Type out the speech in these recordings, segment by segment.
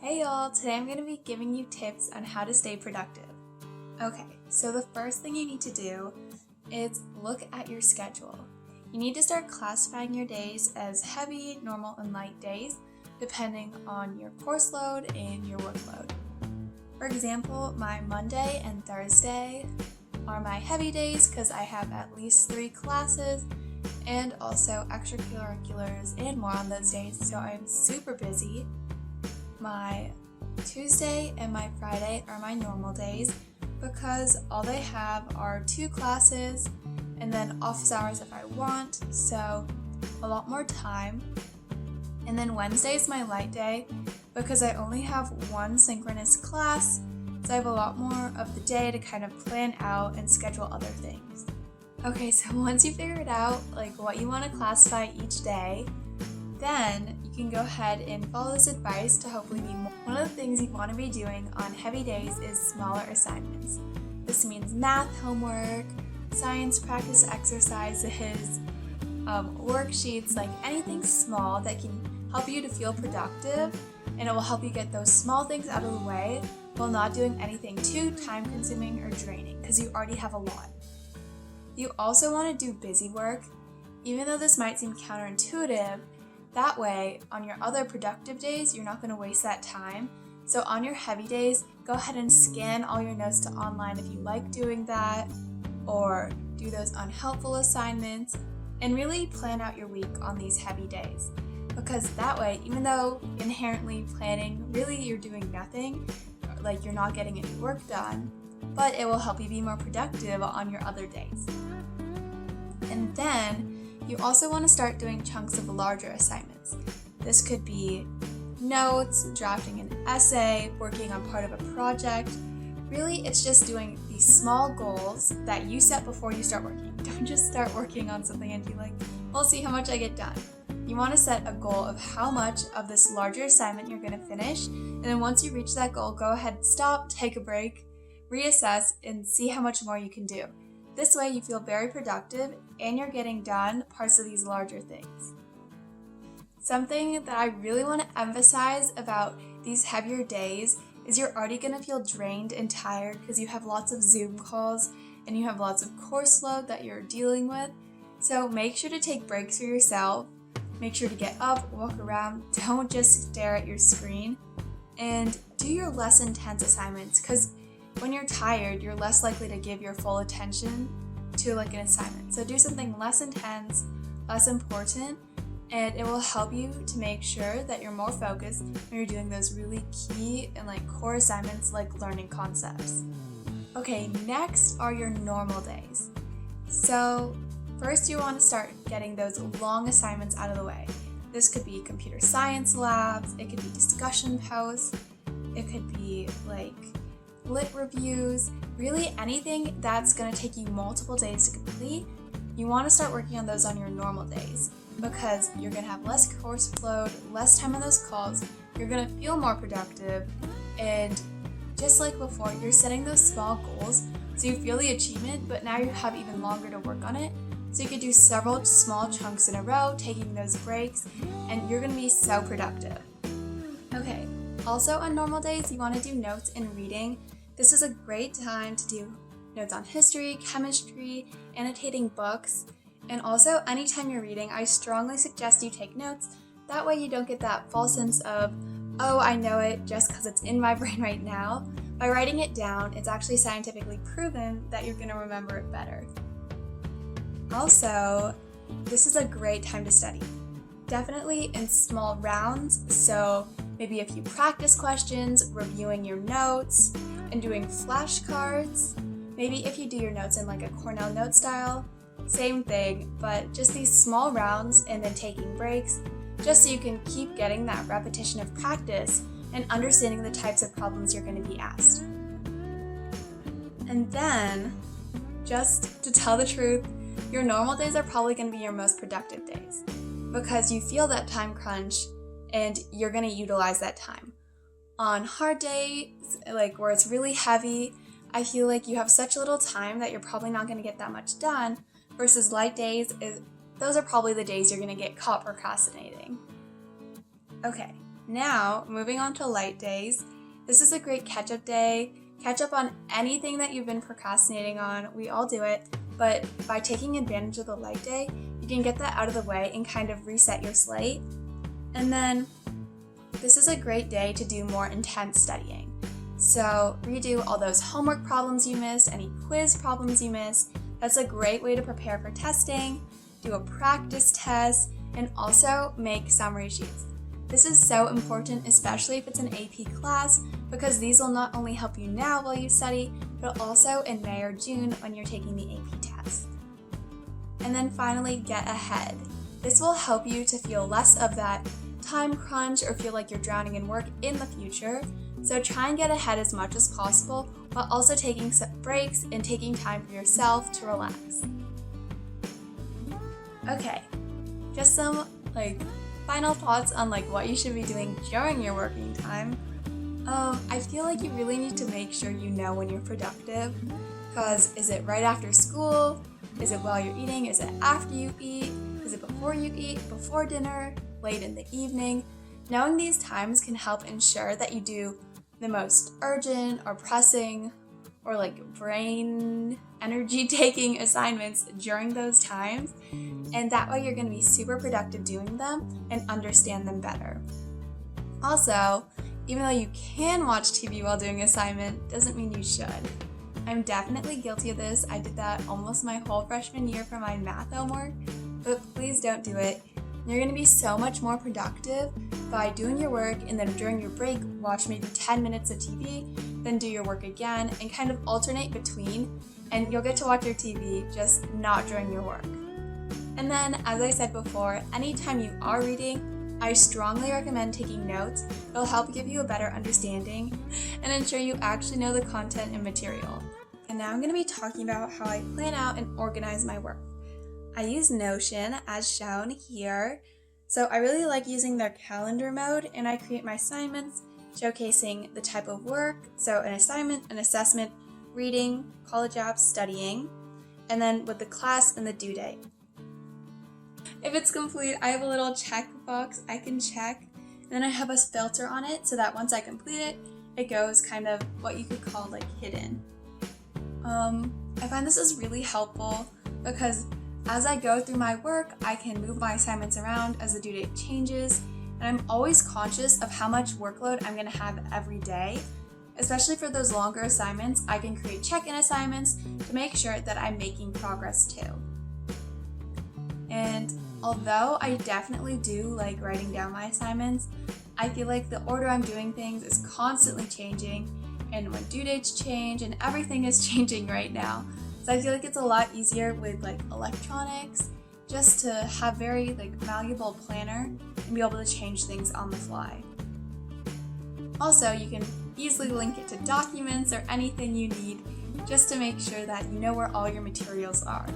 Hey y'all, today I'm going to be giving you tips on how to stay productive. Okay, so the first thing you need to do is look at your schedule. You need to start classifying your days as heavy, normal, and light days, depending on your course load and your workload. For example, my Monday and Thursday are my heavy days because I have at least 3 classes and also extracurriculars and more on those days, so I'm super busy. My Tuesday and my Friday are my normal days because all they have are 2 classes and then office hours if I want, so a lot more time. And then Wednesday is my light day because I only have 1 synchronous class, so I have a lot more of the day to kind of plan out and schedule other things. Okay, so once you figured out what you want to classify each day, then you can go ahead and follow this advice to hopefully be more. One of the things you want to be doing on heavy days is smaller assignments. This means math homework, science practice exercises, worksheets, anything small that can help you to feel productive, and it will help you get those small things out of the way while not doing anything too time consuming or draining because you already have a lot. You also want to do busy work, even though this might seem counterintuitive. That way, on your other productive days, you're not going to waste that time. So on your heavy days, go ahead and scan all your notes to online if you like doing that, or do those unhelpful assignments, and really plan out your week on these heavy days. Because that way, even though inherently planning, really you're doing nothing, you're not getting any work done, but it will help you be more productive on your other days. And then, you also want to start doing chunks of larger assignments. This could be notes, drafting an essay, working on part of a project. Really, it's just doing these small goals that you set before you start working. Don't just start working on something and be like, we'll see how much I get done. You want to set a goal of how much of this larger assignment you're going to finish, and then once you reach that goal, go ahead, stop, take a break, reassess, and see how much more you can do. This way you feel very productive and you're getting done parts of these larger things. Something that I really want to emphasize about these heavier days is you're already going to feel drained and tired because you have lots of Zoom calls and you have lots of course load that you're dealing with. So make sure to take breaks for yourself. Make sure to get up, walk around, don't just stare at your screen, and do your less intense assignments because when you're tired, you're less likely to give your full attention to an assignment. So do something less intense, less important, and it will help you to make sure that you're more focused when you're doing those really key and core assignments like learning concepts. Okay, next are your normal days. So first you want to start getting those long assignments out of the way. This could be computer science labs, it could be discussion posts, it could be lit reviews, really anything that's going to take you multiple days to complete. You want to start working on those on your normal days because you're going to have less course load, less time on those calls, you're going to feel more productive, and just like before, you're setting those small goals so you feel the achievement, but now you have even longer to work on it. So you could do several small chunks in a row, taking those breaks, and you're going to be so productive. Okay, also on normal days, you want to do notes and reading. This is a great time to do notes on history, chemistry, annotating books, and also anytime you're reading, I strongly suggest you take notes. That way you don't get that false sense of, oh, I know it just because it's in my brain right now. By writing it down, it's actually scientifically proven that you're going to remember it better. Also, this is a great time to study. Definitely in small rounds, so maybe a few practice questions, reviewing your notes, and doing flashcards. Maybe if you do your notes in a Cornell note style, same thing, but just these small rounds and then taking breaks, just so you can keep getting that repetition of practice and understanding the types of problems you're going to be asked. And then, just to tell the truth, your normal days are probably going to be your most productive days because you feel that time crunch and you're going to utilize that time. On hard days, where it's really heavy, I feel like you have such little time that you're probably not going to get that much done, versus light days, those are probably the days you're going to get caught procrastinating. Okay, Now, moving on to light days. This is a great catch-up day. Catch up on anything that you've been procrastinating on. We all do it, but by taking advantage of the light day, you can get that out of the way and kind of reset your slate. And then this is a great day to do more intense studying. So redo all those homework problems you missed, any quiz problems you missed. That's a great way to prepare for testing, do a practice test, and also make summary sheets. This is so important, especially if it's an AP class, because these will not only help you now while you study, but also in May or June when you're taking the AP test. And then finally, get ahead. This will help you to feel less of that time crunch or feel like you're drowning in work in the future. So try and get ahead as much as possible while also taking some breaks and taking time for yourself to relax. Okay, just some final thoughts on what you should be doing during your working time. I feel like you really need to make sure you know when you're productive, because is it right after school? Is it while you're eating? Is it after you eat? Is it before you eat? Before dinner? Late in the evening? Knowing these times can help ensure that you do the most urgent or pressing or brain energy taking assignments during those times, and that way you're going to be super productive doing them and understand them better. Also, even though you can watch TV while doing assignment, doesn't mean you should. I'm definitely guilty of this. I did that almost my whole freshman year for my math homework, but please don't do it. You're going to be so much more productive by doing your work and then during your break, watch maybe 10 minutes of TV, then do your work again and kind of alternate between, and you'll get to watch your TV, just not during your work. And then, as I said before, anytime you are reading, I strongly recommend taking notes. It'll help give you a better understanding and ensure you actually know the content and material. And now I'm going to be talking about how I plan out and organize my work. I use Notion as shown here. So I really like using their calendar mode, and I create my assignments showcasing the type of work. So an assignment, an assessment, reading, college apps, studying, and then with the class and the due date. If it's complete, I have a little checkbox I can check, and then I have a filter on it so that once I complete it, it goes kind of what you could call hidden. I find this is really helpful because as I go through my work, I can move my assignments around as the due date changes, and I'm always conscious of how much workload I'm going to have every day. Especially for those longer assignments, I can create check-in assignments to make sure that I'm making progress too. And although I definitely do like writing down my assignments, I feel like the order I'm doing things is constantly changing, and when due dates change and everything is changing right now. So I feel like it's a lot easier with electronics, just to have very malleable planner and be able to change things on the fly. Also, you can easily link it to documents or anything you need just to make sure that you know where all your materials are.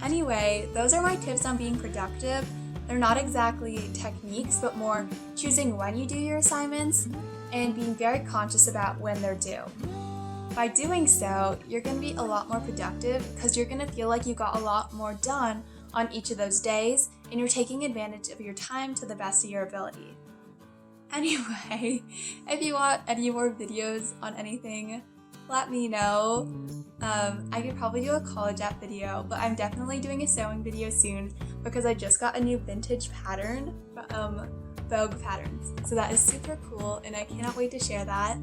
Anyway, those are my tips on being productive. They're not exactly techniques, but more choosing when you do your assignments and being very conscious about when they're due. By doing so, you're going to be a lot more productive because you're going to feel like you got a lot more done on each of those days, and you're taking advantage of your time to the best of your ability. Anyway, if you want any more videos on anything, let me know. I could probably do a college app video, but I'm definitely doing a sewing video soon because I just got a new vintage pattern from Vogue Patterns. So that is super cool, and I cannot wait to share that.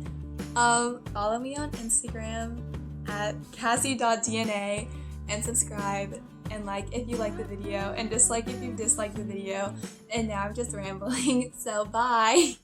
Follow me on Instagram at cassie.dna and subscribe and like if you like the video and dislike if you dislike the video. And now I'm just rambling, so bye!